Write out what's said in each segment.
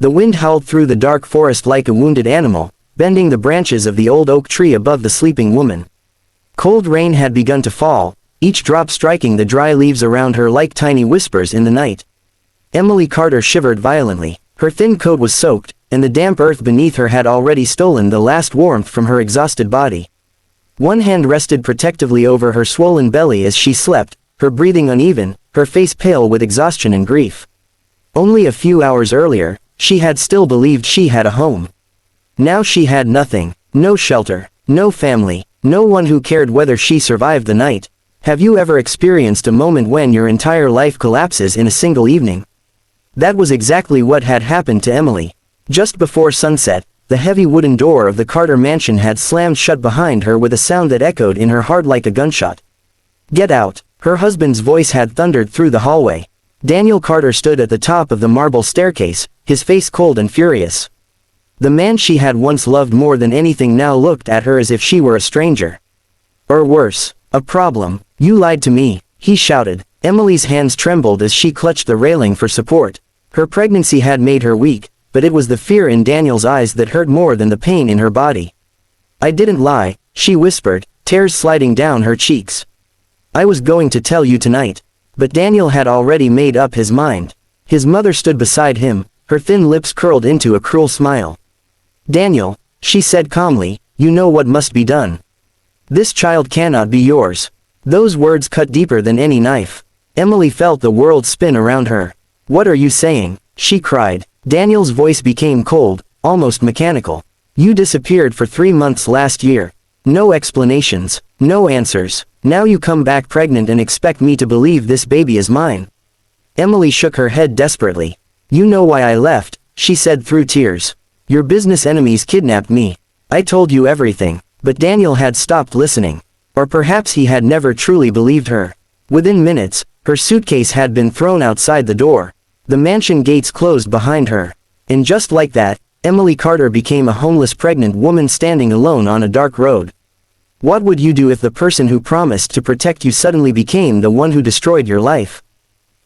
The wind howled through the dark forest like a wounded animal, bending the branches of the old oak tree above the sleeping woman. Cold rain had begun to fall, each drop striking the dry leaves around her like tiny whispers in the night. Emily Carter shivered violently. Her thin coat was soaked, and the damp earth beneath her had already stolen the last warmth from her exhausted body. One hand rested protectively over her swollen belly as she slept, her breathing uneven, her face pale with exhaustion and grief. Only a few hours earlier, she had still believed she had a home. Now she had nothing, no shelter, no family, no one who cared whether she survived the night. Have you ever experienced a moment when your entire life collapses in a single evening? That was exactly what had happened to Emily. Just before sunset, the heavy wooden door of the Carter mansion had slammed shut behind her with a sound that echoed in her heart like a gunshot. "Get out," her husband's voice had thundered through the hallway. Daniel Carter stood at the top of the marble staircase, his face cold and furious. The man she had once loved more than anything now looked at her as if she were a stranger. Or worse, a problem. "You lied to me," he shouted. Emily's hands trembled as she clutched the railing for support. Her pregnancy had made her weak, but it was the fear in Daniel's eyes that hurt more than the pain in her body. "I didn't lie," she whispered, tears sliding down her cheeks. "I was going to tell you tonight." But Daniel had already made up his mind. His mother stood beside him, her thin lips curled into a cruel smile. "Daniel," she said calmly, "you know what must be done. This child cannot be yours." Those words cut deeper than any knife. Emily felt the world spin around her. "What are you saying?" she cried. Daniel's voice became cold, almost mechanical. "You disappeared for 3 months last year. No explanations, no answers. Now you come back pregnant and expect me to believe this baby is mine." Emily shook her head desperately. "You know why I left," she said through tears. "Your business enemies kidnapped me. I told you everything." But Daniel had stopped listening. Or perhaps he had never truly believed her. Within minutes, her suitcase had been thrown outside the door. The mansion gates closed behind her. And just like that, Emily Carter became a homeless pregnant woman standing alone on a dark road. What would you do if the person who promised to protect you suddenly became the one who destroyed your life?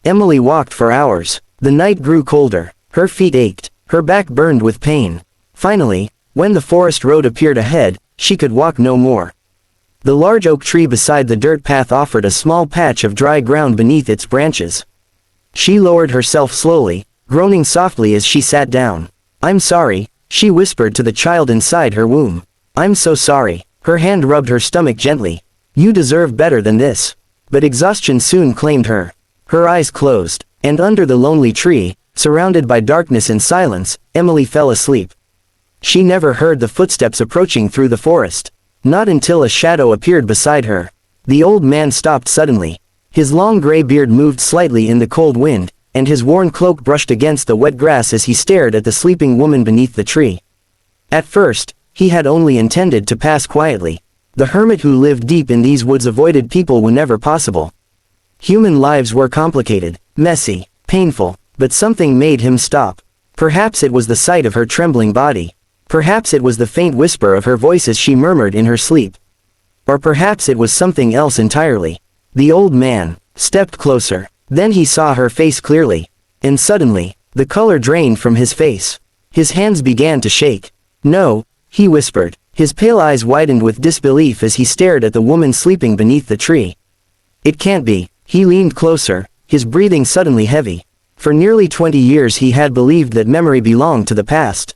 Emily walked for hours. The night grew colder. Her feet ached. Her back burned with pain. Finally, when the forest road appeared ahead, she could walk no more. The large oak tree beside the dirt path offered a small patch of dry ground beneath its branches. She lowered herself slowly, groaning softly as she sat down. "I'm sorry," she whispered to the child inside her womb. "I'm so sorry." Her hand rubbed her stomach gently. "You deserve better than this." But exhaustion soon claimed her. Her eyes closed, and under the lonely tree, surrounded by darkness and silence, Emily fell asleep. She never heard the footsteps approaching through the forest. Not until a shadow appeared beside her. The old man stopped suddenly. His long gray beard moved slightly in the cold wind, and his worn cloak brushed against the wet grass as he stared at the sleeping woman beneath the tree. At first, he had only intended to pass quietly. The hermit who lived deep in these woods avoided people whenever possible. Human lives were complicated, messy, painful, but something made him stop. Perhaps it was the sight of her trembling body. Perhaps it was the faint whisper of her voice as she murmured in her sleep. Or perhaps it was something else entirely. The old man stepped closer. Then he saw her face clearly. And suddenly, the color drained from his face. His hands began to shake. "No," he whispered. His pale eyes widened with disbelief as he stared at the woman sleeping beneath the tree. "It can't be." He leaned closer, his breathing suddenly heavy. For nearly 20 years he had believed that memory belonged to the past.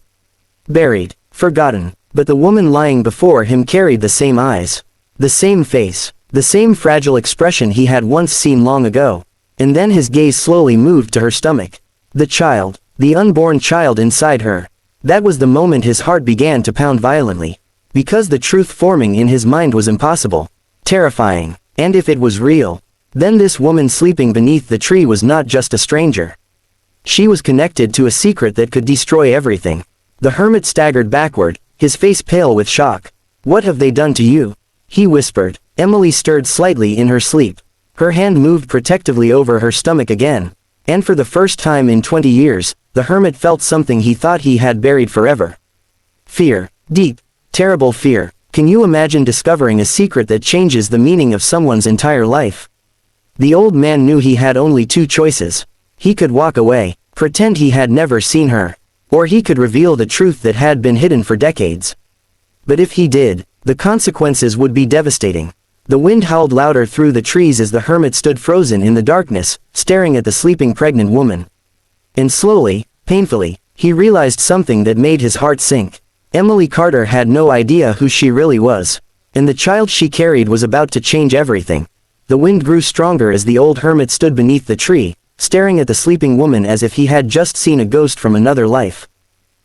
Buried, forgotten. But the woman lying before him carried the same eyes. The same face. The same fragile expression he had once seen long ago. And then his gaze slowly moved to her stomach. The child. The unborn child inside her. That was the moment his heart began to pound violently. Because the truth forming in his mind was impossible. Terrifying. And if it was real, then this woman sleeping beneath the tree was not just a stranger. She was connected to a secret that could destroy everything. The hermit staggered backward, his face pale with shock. "What have they done to you?" he whispered. Emily stirred slightly in her sleep. Her hand moved protectively over her stomach again. And for the first time in 20 years, the hermit felt something he thought he had buried forever. Fear. Deep, terrible fear. Can you imagine discovering a secret that changes the meaning of someone's entire life? The old man knew he had only two choices. He could walk away, pretend he had never seen her. Or he could reveal the truth that had been hidden for decades. But if he did, the consequences would be devastating. The wind howled louder through the trees as the hermit stood frozen in the darkness, staring at the sleeping pregnant woman. And slowly, painfully, he realized something that made his heart sink. Emily Carter had no idea who she really was. And the child she carried was about to change everything. The wind grew stronger as the old hermit stood beneath the tree, staring at the sleeping woman as if he had just seen a ghost from another life.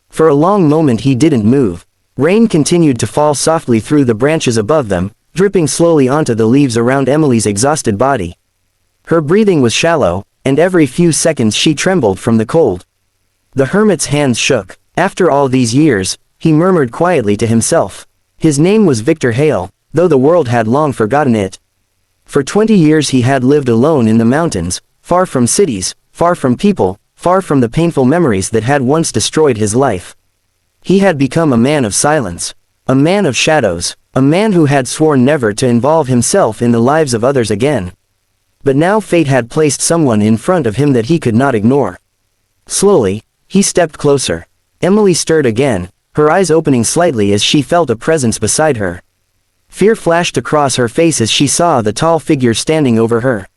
For a long moment he didn't move. Rain continued to fall softly through the branches above them, dripping slowly onto the leaves around Emily's exhausted body. Her breathing was shallow, and every few seconds she trembled from the cold. The hermit's hands shook. After all these years, he murmured quietly to himself. His name was Victor Hale, though the world had long forgotten it. For 20 years he had lived alone in the mountains, far from cities, far from people, far from the painful memories that had once destroyed his life. He had become a man of silence, a man of shadows, a man who had sworn never to involve himself in the lives of others again. But now fate had placed someone in front of him that he could not ignore. Slowly, he stepped closer. Emily stirred again, her eyes opening slightly as she felt a presence beside her. Fear flashed across her face as she saw the tall figure standing over her.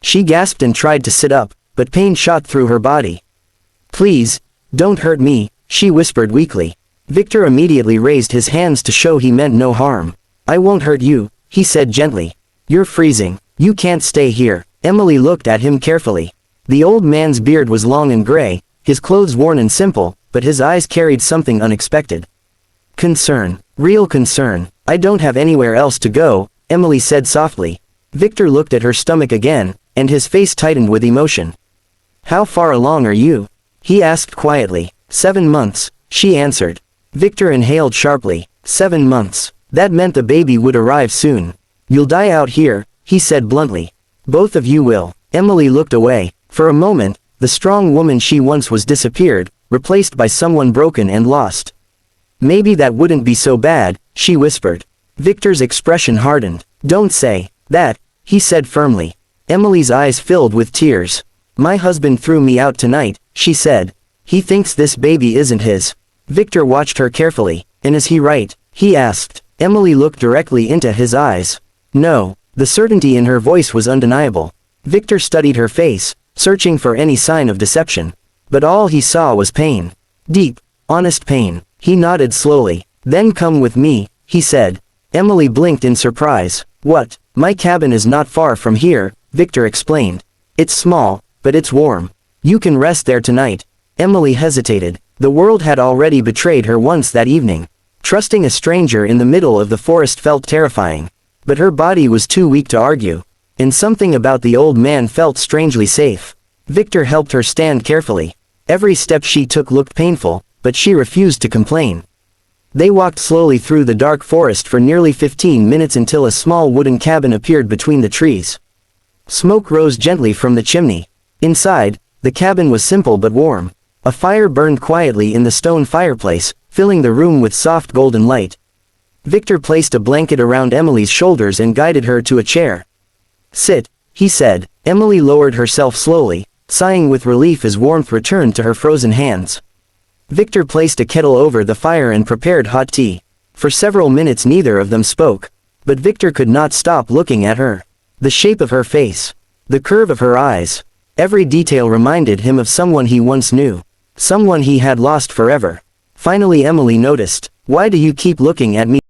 She gasped and tried to sit up, but pain shot through her body. "Please, don't hurt me," she whispered weakly. Victor immediately raised his hands to show he meant no harm. "I won't hurt you," he said gently. "You're freezing. You can't stay here." Emily looked at him carefully. The old man's beard was long and gray, his clothes worn and simple, but his eyes carried something unexpected. Concern. Real concern. "I don't have anywhere else to go," Emily said softly. Victor looked at her stomach again, and his face tightened with emotion. "How far along are you?" he asked quietly. 7 months, she answered. Victor inhaled sharply. 7 months. That meant the baby would arrive soon. "You'll die out here," he said bluntly. "Both of you will." Emily looked away. For a moment, the strong woman she once was disappeared, replaced by someone broken and lost. "Maybe that wouldn't be so bad," she whispered. Victor's expression hardened. "Don't say that," he said firmly. Emily's eyes filled with tears. "My husband threw me out tonight," she said. "He thinks this baby isn't his." Victor watched her carefully. "And is he right?" he asked. Emily looked directly into his eyes. "No." The certainty in her voice was undeniable. Victor studied her face, searching for any sign of deception. But all he saw was pain. Deep, honest pain. He nodded slowly. "Then come with me," he said. Emily blinked in surprise. "What?" "My cabin is not far from here," Victor explained. "It's small, but it's warm. You can rest there tonight." Emily hesitated. The world had already betrayed her once that evening. Trusting a stranger in the middle of the forest felt terrifying. But her body was too weak to argue. And something about the old man felt strangely safe. Victor helped her stand carefully. Every step she took looked painful, but she refused to complain. They walked slowly through the dark forest for nearly 15 minutes until a small wooden cabin appeared between the trees. Smoke rose gently from the chimney. Inside, the cabin was simple but warm. A fire burned quietly in the stone fireplace, filling the room with soft golden light. Victor placed a blanket around Emily's shoulders and guided her to a chair. "Sit," he said. Emily lowered herself slowly, sighing with relief as warmth returned to her frozen hands. Victor placed a kettle over the fire and prepared hot tea. For several minutes neither of them spoke. But Victor could not stop looking at her. The shape of her face. The curve of her eyes. Every detail reminded him of someone he once knew. Someone he had lost forever. Finally Emily noticed. "Why do you keep looking at me